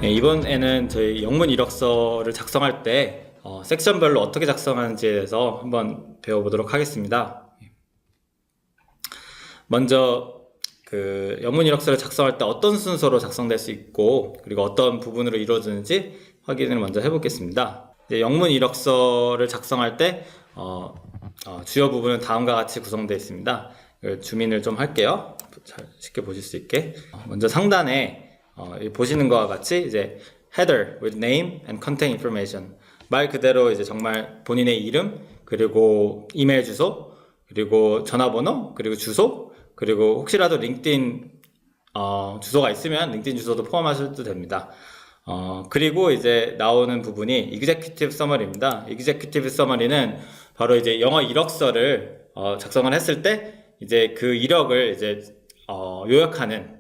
네, 이번에는 저희 영문 이력서를 작성할 때 섹션별로 어떻게 작성하는지에 대해서 한번 배워보도록 하겠습니다. 먼저 그 영문 이력서를 작성할 때 어떤 순서로 작성될 수 있고 그리고 어떤 부분으로 이루어지는지 확인을 먼저 해보겠습니다. 이제 영문 이력서를 작성할 때 주요 부분은 다음과 같이 구성되어 있습니다. 줌인을 좀 할게요. 잘 쉽게 보실 수 있게. 먼저 상단에 보시는 것과 같이 이제 header with name and contact information, 말 그대로 이제 정말 본인의 이름 그리고 이메일 주소 그리고 전화번호 그리고 주소 그리고 혹시라도 링크드인 주소가 있으면 링크드인 주소도 포함하셔도 됩니다. 그리고 이제 나오는 부분이 executive summary입니다. executive summary는 바로 이제 영어 이력서를 작성을 했을 때 이제 그 이력을 이제 요약하는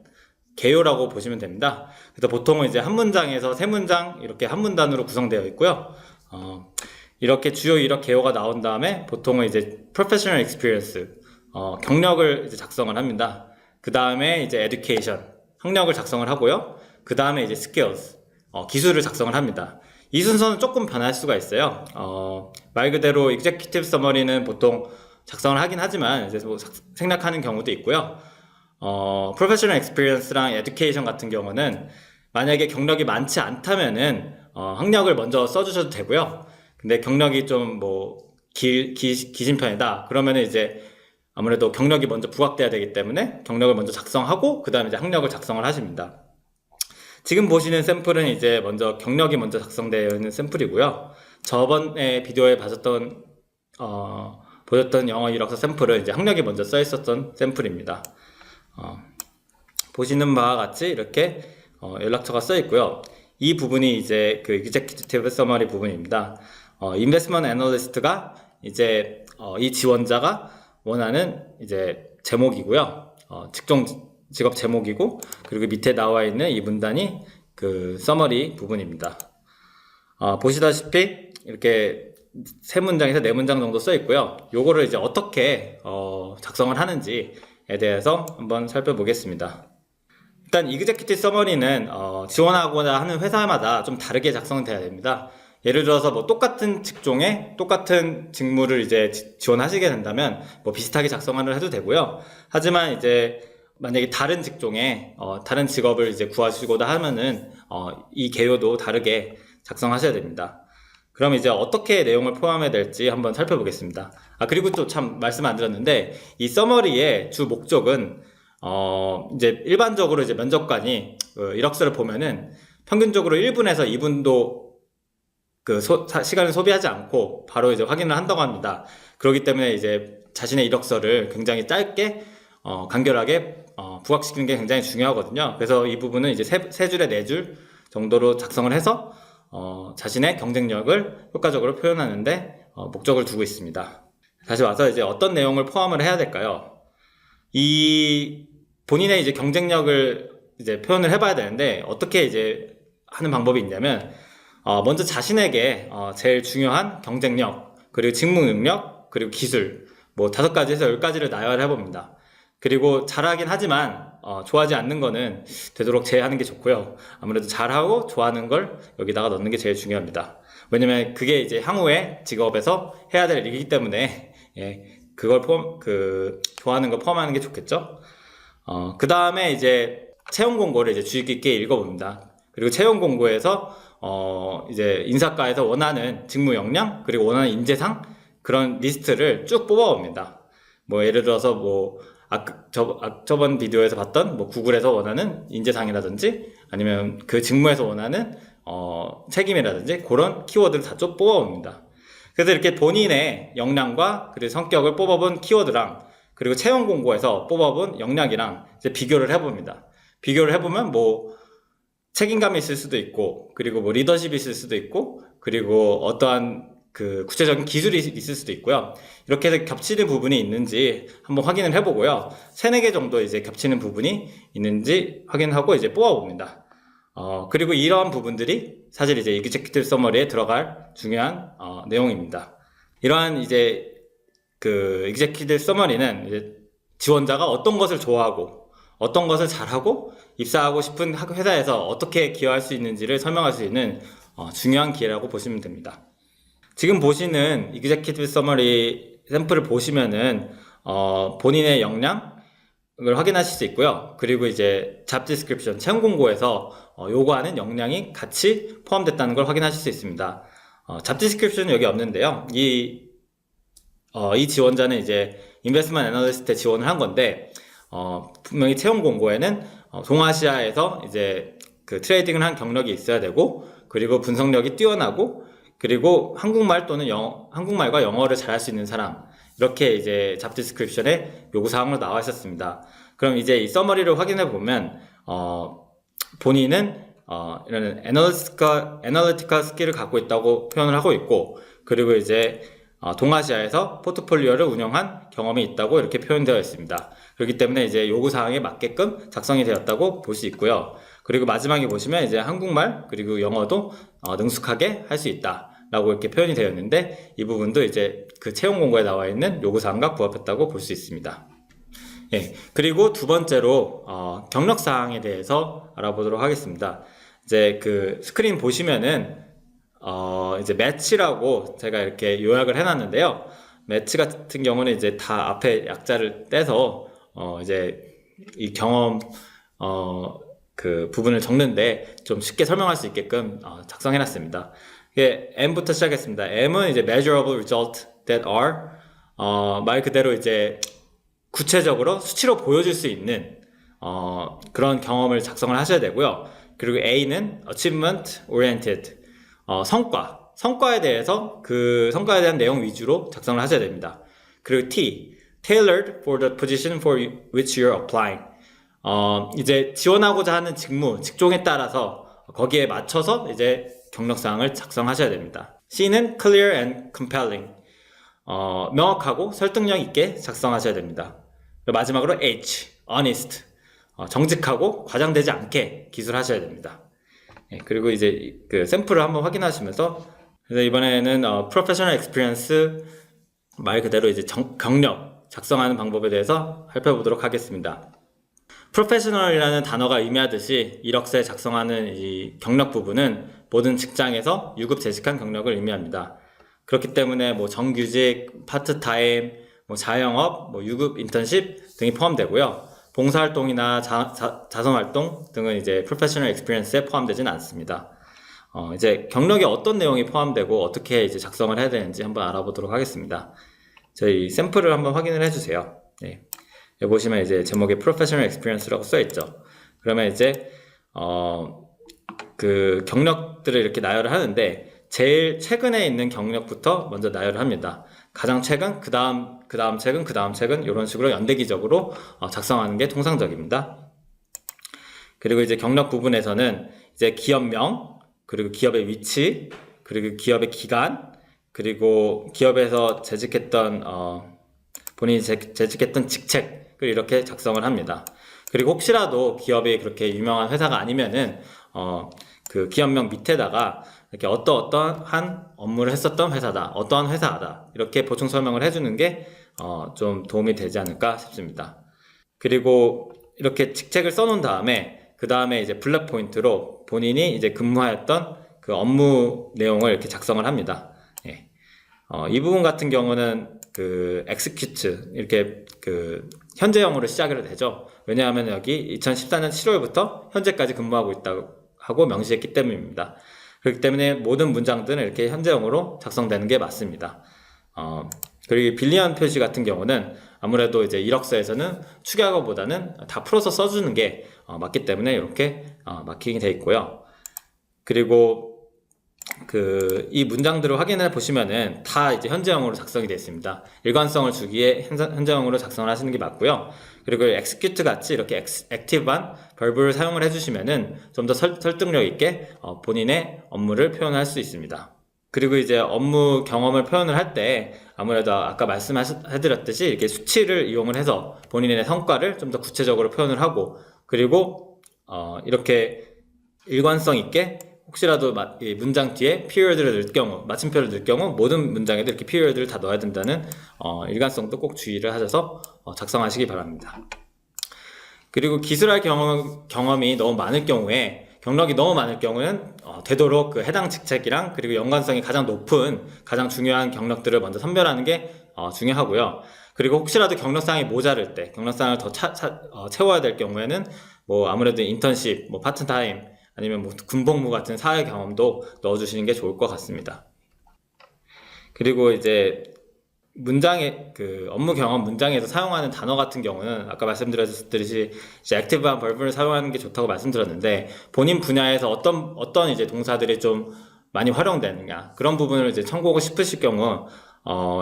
개요라고 보시면 됩니다. 그래서 보통은 이제 한 문장에서 세 문장 이렇게 한 문단으로 구성되어 있고요. 이렇게 주요 이력 개요가 나온 다음에 보통은 이제 professional experience, 경력을 이제 작성을 합니다. 그 다음에 이제 education, 학력을 작성을 하고요. 그 다음에 이제 skills, 기술을 작성을 합니다. 이 순서는 조금 변할 수가 있어요. 말 그대로 executive summary는 보통 작성을 하긴 하지만 이제 뭐 생략하는 경우도 있고요. 프로페셔널 experience랑 education 같은 경우는 만약에 경력이 많지 않다면은 학력을 먼저 써주셔도 되고요. 근데 경력이 좀 뭐 기신 편이다 그러면은 이제 아무래도 경력이 먼저 부각돼야 되기 때문에 경력을 먼저 작성하고 그 다음에 이제 학력을 작성을 하십니다. 지금 보시는 샘플은 이제 먼저 경력이 먼저 작성되어 있는 샘플이고요. 저번에 비디오에 보셨던 영어 이력서 샘플은 이제 학력이 먼저 써 있었던 샘플입니다. 보시는 바와 같이 이렇게 연락처가 써 있고요. 이 부분이 이제 그 executive summary 부분입니다. investment analyst가 이제 이 지원자가 원하는 이제 제목이고요. 직업 제목이고 그리고 밑에 나와 있는 이 문단이 그 summary 부분입니다. 보시다시피 이렇게 세 문장에서 네 문장 정도 써 있고요. 요거를 이제 어떻게 작성을 하는지에 대해서 한번 살펴보겠습니다. 일단 executive summary는 지원하고자 하는 회사마다 좀 다르게 작성돼야 됩니다. 예를 들어서 뭐 똑같은 직종에 똑같은 직무를 이제 지원하시게 된다면 뭐 비슷하게 작성을 해도 되고요. 하지만 이제 만약에 다른 직종에 다른 직업을 이제 구하시고자 하면은 이 개요도 다르게 작성하셔야 됩니다. 그럼 이제 어떻게 내용을 포함해야 될지 한번 살펴보겠습니다. 그리고 또 참 말씀 안 드렸는데 이 서머리의 주 목적은 이제 일반적으로 이제 면접관이 이력서를 보면은 평균적으로 1분에서 2분도 그 시간을 소비하지 않고 바로 이제 확인을 한다고 합니다. 그렇기 때문에 이제 자신의 이력서를 굉장히 짧게 간결하게 부각시키는 게 굉장히 중요하거든요. 그래서 이 부분은 이제 세 줄에 네 줄 정도로 작성을 해서 자신의 경쟁력을 효과적으로 표현하는데 목적을 두고 있습니다. 다시 와서 이제 어떤 내용을 포함을 해야 될까요? 이 본인의 이제 경쟁력을 이제 표현을 해봐야 되는데 어떻게 이제 하는 방법이 있냐면 먼저 자신에게 제일 중요한 경쟁력 그리고 직무 능력 그리고 기술 뭐 5가지에서 10가지를 나열을 해봅니다. 그리고 잘하긴 하지만 좋아하지 않는 거는 되도록 제외하는 게 좋고요. 아무래도 잘하고 좋아하는 걸 여기다가 넣는 게 제일 중요합니다. 왜냐면 그게 이제 향후에 직업에서 해야 될 일이기 때문에 그걸 좋아하는 걸 포함하는 게 좋겠죠. 그 다음에 이제 채용 공고를 이제 주의 깊게 읽어봅니다. 그리고 채용 공고에서 이제 인사과에서 원하는 직무 역량 그리고 원하는 인재상 그런 리스트를 쭉 뽑아봅니다. 뭐 예를 들어서 뭐 저번 비디오에서 봤던 뭐 구글에서 원하는 인재상이라든지 아니면 그 직무에서 원하는 책임이라든지 그런 키워드를 다 쭉 뽑아봅니다. 그래서 이렇게 본인의 역량과 그리고 성격을 뽑아본 키워드랑 그리고 채용 공고에서 뽑아본 역량이랑 이제 비교를 해봅니다. 비교를 해보면 뭐 책임감이 있을 수도 있고 그리고 뭐 리더십이 있을 수도 있고 그리고 어떠한 그 구체적인 기술이 있을 수도 있고요. 이렇게 해서 겹치는 부분이 있는지 한번 확인을 해보고요. 3-4개 정도 이제 겹치는 부분이 있는지 확인하고 이제 뽑아봅니다. 그리고 이러한 부분들이 사실 이제 executive summary에 들어갈 중요한 내용입니다. 이러한 이제 그 executive summary는 이제 지원자가 어떤 것을 좋아하고 어떤 것을 잘하고 입사하고 싶은 회사에서 어떻게 기여할 수 있는지를 설명할 수 있는 중요한 기회라고 보시면 됩니다. 지금 보시는 Executive Summary 샘플을 보시면은 본인의 역량을 확인하실 수 있고요. 그리고 이제 Job Description, 채용 공고에서 요구하는 역량이 같이 포함됐다는 걸 확인하실 수 있습니다. Job Description은 여기 없는데요. 이 지원자는 이제 Investment Analyst에 지원을 한 건데, 분명히 채용 공고에는 동아시아에서 이제 그 트레이딩을 한 경력이 있어야 되고, 그리고 분석력이 뛰어나고, 그리고 한국말 또는 한국말과 영어를 잘할 수 있는 사람, 이렇게 이제 잡 디스크립션에 요구사항으로 나와 있었습니다. 그럼 이제 이 서머리를 확인해 보면 본인은 이런 애널리티컬 스킬을 갖고 있다고 표현을 하고 있고, 그리고 이제 동아시아에서 포트폴리오를 운영한 경험이 있다고 이렇게 표현되어 있습니다. 그렇기 때문에 이제 요구사항에 맞게끔 작성이 되었다고 볼 수 있고요. 그리고 마지막에 보시면 이제 한국말 그리고 영어도 능숙하게 할 수 있다 라고 이렇게 표현이 되어 있는데, 이 부분도 이제 그 채용 공고에 나와 있는 요구사항과 부합했다고 볼 수 있습니다. 예, 그리고 두 번째로 경력사항에 대해서 알아보도록 하겠습니다. 이제 그 스크린 보시면은 이제 매치라고 제가 이렇게 요약을 해놨는데요. 매치 같은 경우는 이제 다 앞에 약자를 떼서 이제 이 경험 그 부분을 적는데 좀 쉽게 설명할 수 있게끔 작성해놨습니다. 이게 M부터 시작했습니다. M은 이제 measurable result that are 말 그대로 이제 구체적으로 수치로 보여줄 수 있는 그런 경험을 작성을 하셔야 되고요. 그리고 A는 achievement oriented 성과에 대해서 그 성과에 대한 내용 위주로 작성을 하셔야 됩니다. 그리고 T tailored for the position for which you're applying 이제 지원하고자 하는 직종에 따라서 거기에 맞춰서 이제 경력사항을 작성하셔야 됩니다. C는 clear and compelling 명확하고 설득력 있게 작성하셔야 됩니다. 마지막으로 H honest 정직하고 과장되지 않게 기술하셔야 됩니다. 그리고 이제 그 샘플을 한번 확인하시면서, 그래서 이번에는 professional experience 말 그대로 이제 경력 작성하는 방법에 대해서 살펴보도록 하겠습니다. 프로페셔널이라는 단어가 의미하듯이 이력서에 작성하는 이 경력 부분은 모든 직장에서 유급 재직한 경력을 의미합니다. 그렇기 때문에 뭐 정규직, 파트타임, 뭐 자영업, 뭐 유급 인턴십 등이 포함되고요. 봉사활동이나 자선활동 등은 이제 프로페셔널 익스피리언스에 포함되지는 않습니다. 이제 경력에 어떤 내용이 포함되고 어떻게 이제 작성을 해야 되는지 한번 알아보도록 하겠습니다. 저희 샘플을 한번 확인을 해주세요. 네. 여기 보시면 이제 제목에 Professional Experience라고 써있죠. 그러면 이제 그 경력들을 이렇게 나열을 하는데, 제일 최근에 있는 경력부터 먼저 나열을 합니다. 가장 최근, 그 다음 최근, 그 다음 최근, 이런 식으로 연대기적으로 작성하는 게 통상적입니다. 그리고 이제 경력 부분에서는 이제 기업명, 그리고 기업의 위치, 그리고 기업의 기간, 그리고 기업에서 재직했던 본인이 재직했던 직책을 이렇게 작성을 합니다. 그리고 혹시라도 기업이 그렇게 유명한 회사가 아니면은 그 기업명 밑에다가 이렇게 어떠한 업무를 했었던 회사다, 어떠한 회사다, 이렇게 보충 설명을 해주는 게 좀 도움이 되지 않을까 싶습니다. 그리고 이렇게 직책을 써놓은 다음에 그 다음에 이제 블랙 포인트로 본인이 이제 근무하였던 그 업무 내용을 이렇게 작성을 합니다. 예. 이 부분 같은 경우는 그 execute 이렇게 그 현재형으로 시작을 되죠. 왜냐하면 여기 2014년 7월부터 현재까지 근무하고 있다고 하고 명시했기 때문입니다. 그렇기 때문에 모든 문장들은 이렇게 현재형으로 작성되는 게 맞습니다. 그리고 빌리언 표시 같은 경우는 아무래도 이제 이력서에서는 축약어보다는 다 풀어서 써주는 게 맞기 때문에 이렇게 마킹이 되어 있고요. 그리고 이 문장들을 확인해 보시면은 다 이제 현재형으로 작성이 되어 있습니다. 일관성을 주기에 현재형으로 작성을 하시는 게 맞고요. 그리고 execute 같이 이렇게 액티브한 verb를 사용을 해주시면은 좀 더 설득력 있게 본인의 업무를 표현할 수 있습니다. 그리고 이제 업무 경험을 표현을 할 때 아무래도 아까 말씀해드렸듯이 이렇게 수치를 이용을 해서 본인의 성과를 좀 더 구체적으로 표현을 하고, 그리고 이렇게 일관성 있게 혹시라도 이 문장 뒤에 period를 넣을 경우, 마침표를 넣을 경우 모든 문장에도 이렇게 period를 다 넣어야 된다는 일관성도 꼭 주의를 하셔서 작성하시기 바랍니다. 그리고 기술할 경험이 너무 많을 경우에, 경력이 너무 많을 경우는 되도록 그 해당 직책이랑 그리고 연관성이 가장 높은 가장 중요한 경력들을 먼저 선별하는 게 중요하고요. 그리고 혹시라도 경력상이 모자랄 때, 경력상을 더 채워야 될 경우에는 뭐 아무래도 인턴십, 뭐 파트타임, 아니면 뭐 군복무 같은 사회 경험도 넣어주시는 게 좋을 것 같습니다. 그리고 이제 문장의 그 업무 경험 문장에서 사용하는 단어 같은 경우는 아까 말씀드렸듯이 이제 액티브한 벌브를 사용하는 게 좋다고 말씀드렸는데, 본인 분야에서 어떤 이제 동사들이 좀 많이 활용되느냐, 그런 부분을 이제 참고하고 싶으실 경우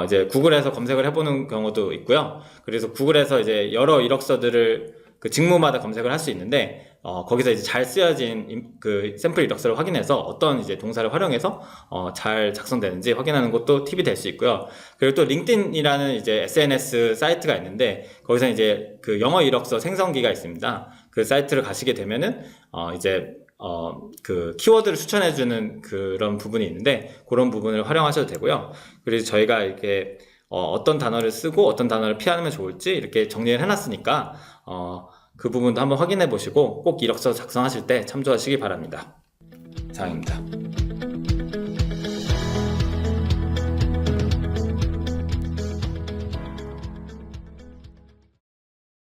이제 구글에서 검색을 해보는 경우도 있고요. 그래서 구글에서 이제 여러 이력서들을 그 직무마다 검색을 할 수 있는데, 거기서 이제 잘 쓰여진 그 샘플 이력서를 확인해서 어떤 이제 동사를 활용해서 잘 작성되는지 확인하는 것도 팁이 될 수 있고요. 그리고 또 링크드인이라는 이제 SNS 사이트가 있는데, 거기서 이제 그 영어 이력서 생성기가 있습니다. 그 사이트를 가시게 되면은 이제 그 키워드를 추천해주는 그런 부분이 있는데, 그런 부분을 활용하셔도 되고요. 그리고 저희가 이렇게 어떤 단어를 쓰고 어떤 단어를 피하면 좋을지 이렇게 정리를 해놨으니까 그 부분도 한번 확인해 보시고 꼭 이력서 작성하실 때 참조하시기 바랍니다. 이상입니다.